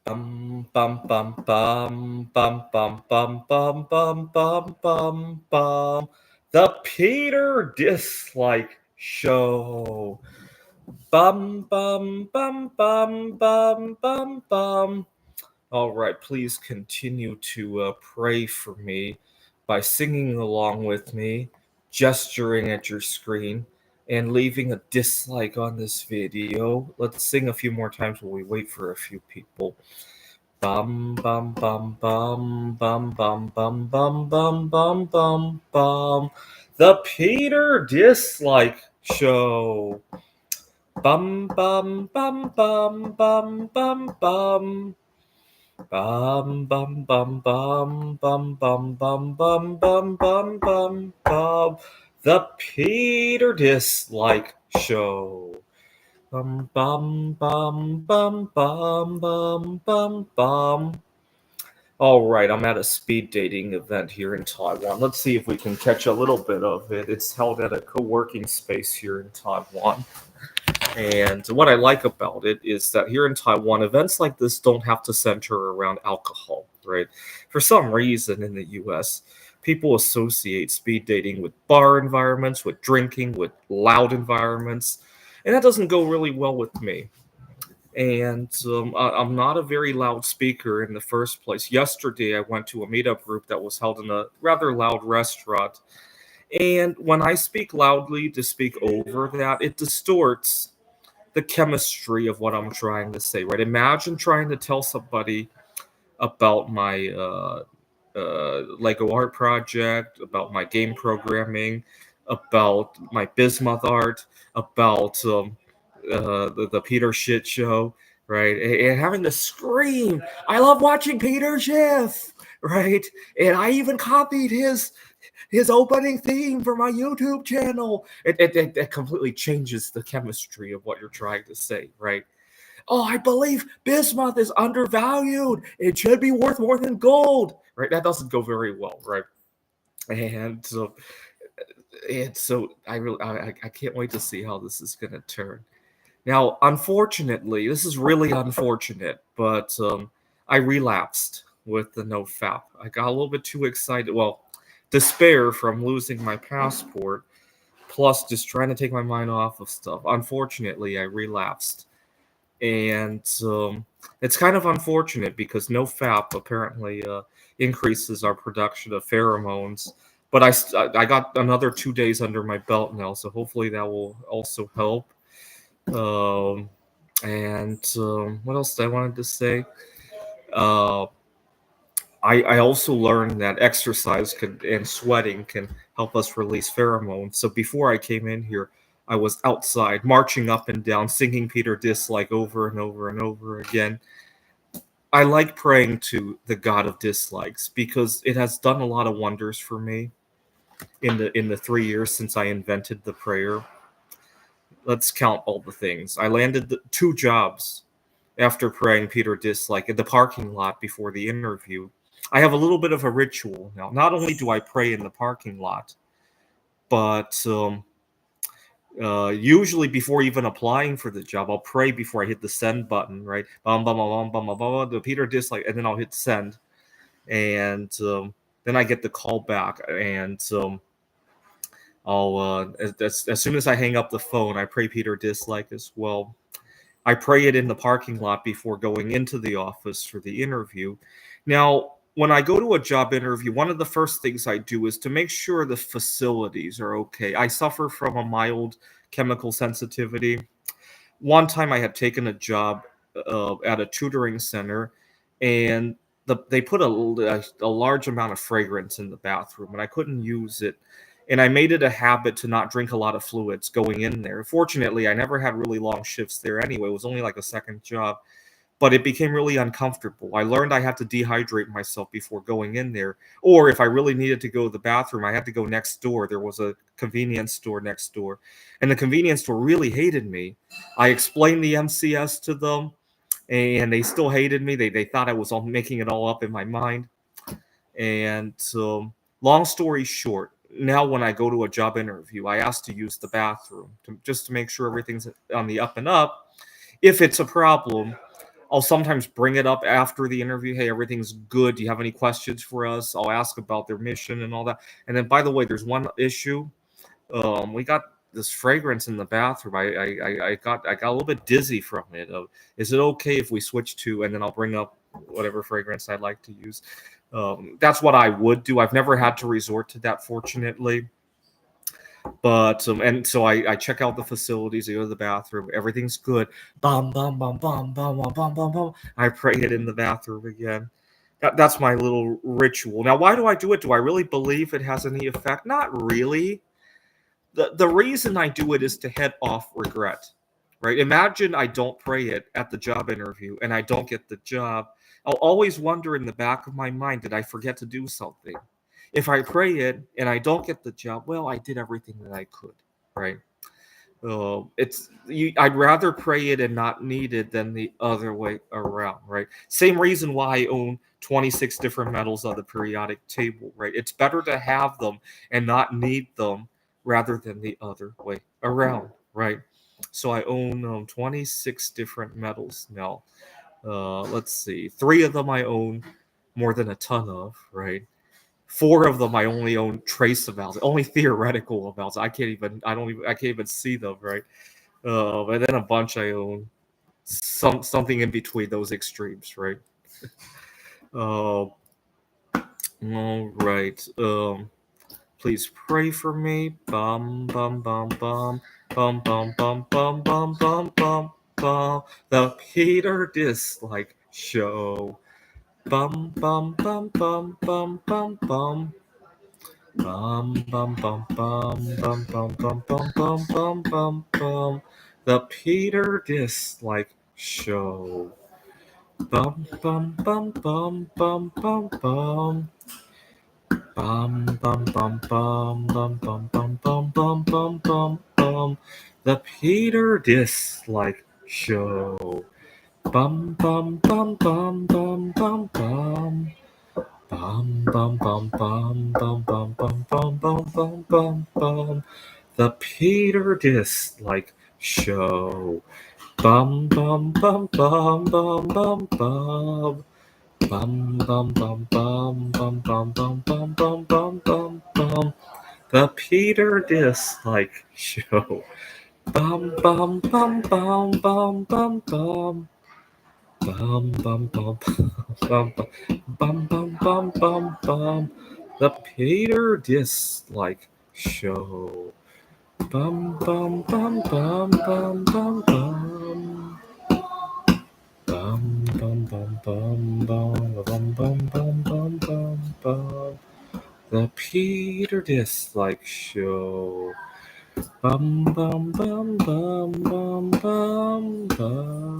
Bum bum bum bum bum bum bum bum bum bum bum bum. The Peter Dislike Show. Bum bum bum bum bum bum bum. All right, please continue to pray for me by singing along with me, gesturing at your screen, and leaving a dislike on this video. Let's sing a few more times while we wait for a few people. Bum bum bum bum bum bum bum bum bum bum bum bum. The Peter Dislike Show. Bum bum bum bum bum bum bum. Bum bum bum bum bum bum bum bum bum bum bum bum. The Peter Dislike Show. Bum bum bum bum bum bum bum bum. All right, I'm at a speed dating event here in Taiwan. Let's see if we can catch a little bit of it. It's held at a co-working space here in Taiwan. And what I like about it is that here in Taiwan, events like this don't have to center around alcohol, right? For some reason in the US, people associate speed dating with bar environments, with drinking, with loud environments, and that doesn't go really well with me. And I'm not a very loud speaker in the first place. Yesterday, I went to a meetup group that was held in a rather loud restaurant. And when I speak loudly to speak over that, it distorts the chemistry of what I'm trying to say, right? Imagine trying to tell somebody about my Lego art project, about my game programming, about my Bismuth art, about the Peter shit show, right? And having to scream, I love watching Peter Schiff, right? And I even copied his opening theme for my YouTube channel. It completely changes the chemistry of what you're trying to say, right? Oh, I believe bismuth is undervalued. It should be worth more than gold, right? That doesn't go very well, right? And so, I can't wait to see how this is going to turn. Now, unfortunately, this is really unfortunate, but I relapsed with the no fap. I got a little bit too excited. Well, despair from losing my passport, plus just trying to take my mind off of stuff. Unfortunately, I relapsed, and it's kind of unfortunate because no fap apparently increases our production of pheromones. But I got another 2 days under my belt now, so hopefully that will also help. Um, and what else did I wanted to say? Uh, I also learned that exercise and sweating can help us release pheromones. So before I came in here, I was outside marching up and down, singing Peter Dislike over and over and over again. I like praying to the God of dislikes because it has done a lot of wonders for me in the 3 years since I invented the prayer. Let's count all the things. I landed 2 jobs after praying Peter Dislike in the parking lot before the interview. I have a little bit of a ritual now. Not only do I pray in the parking lot, but usually before even applying for the job, I'll pray before I hit the send button, right? Bum bum bum bum bum bum, the Peter Dislike, and then I'll hit send, and then I get the call back, and I'll as soon as I hang up the phone, I pray Peter Dislike as well. I pray it in the parking lot before going into the office for the interview. Now, when I go to a job interview, one of the first things I do is to make sure the facilities are okay. I suffer from a mild chemical sensitivity. One time I had taken a job at a tutoring center, and they put a large amount of fragrance in the bathroom, and I couldn't use it. And I made it a habit to not drink a lot of fluids going in there. Fortunately, I never had really long shifts there anyway. It was only like a second job, but it became really uncomfortable. I learned I had to dehydrate myself before going in there. Or if I really needed to go to the bathroom, I had to go next door. There was a convenience store next door. And the convenience store really hated me. I explained the MCS to them, and they still hated me. They thought I was all making it all up in my mind. And long story short, now when I go to a job interview, I ask to use the bathroom just to make sure everything's on the up and up. If it's a problem, I'll sometimes bring it up after the interview. Hey, everything's good. Do you have any questions for us? I'll ask about their mission and all that. And then, by the way, there's one issue. We got this fragrance in the bathroom. I got a little bit dizzy from it. Is it okay if we switch to? And then I'll bring up whatever fragrance I'd like to use. That's what I would do. I've never had to resort to that, fortunately. But and so I check out the facilities. I go to the bathroom. Everything's good. Bum bum bum bum bum bum bum bum bum. I pray it in the bathroom again. That's my little ritual. Now, why do I do it? Do I really believe it has any effect? Not really. The reason I do it is to head off regret. Right? Imagine I don't pray it at the job interview and I don't get the job. I'll always wonder in the back of my mind, did I forget to do something? If I pray it and I don't get the job, well, I did everything that I could, right? I'd rather pray it and not need it than the other way around, right? Same reason why I own 26 different medals on the periodic table, right? It's better to have them and not need them rather than the other way around, right? So I own 26 different medals now. Let's see, 3 of them I own more than a ton of, right? 4 of them I only own trace amounts, only theoretical amounts. I can't even see them, right? And then a bunch I own something in between those extremes, right? All right. Please pray for me. Bum bum bum bum bum bum bum bum bum bum bum bum. The Peter Dislike Show. Bum bum bum bum bum bum bum. Bum bum bum bum bum bum bum bum bum bum bum bum. The Peter Dislike Show. Bum bum bum bum bum bum bum. Bum bum bum bum bum bum bum bum bum bum bum bum. The Peter Dislike Show. Bum bum bum bum bum bum bum. Bum bum bum bum bum bum bum bum bum bum bum bum. The Peter Dislike Show. Bum bum bum bum bum bum bum. Bum bum bum bum bum bum bum bum bum bum bum bum. The Peter Dislike Show. Bum bum bum bum bum bum bum. Bum bum bum bum bum bum bum bum bum. The Peter Dislike Show. Bum bum bum bum bum bum bum. Bum bum bum bum bum bum bum bum bum bum bum. The Peter Dislike Show. Bum bum bum bum bum bum bum.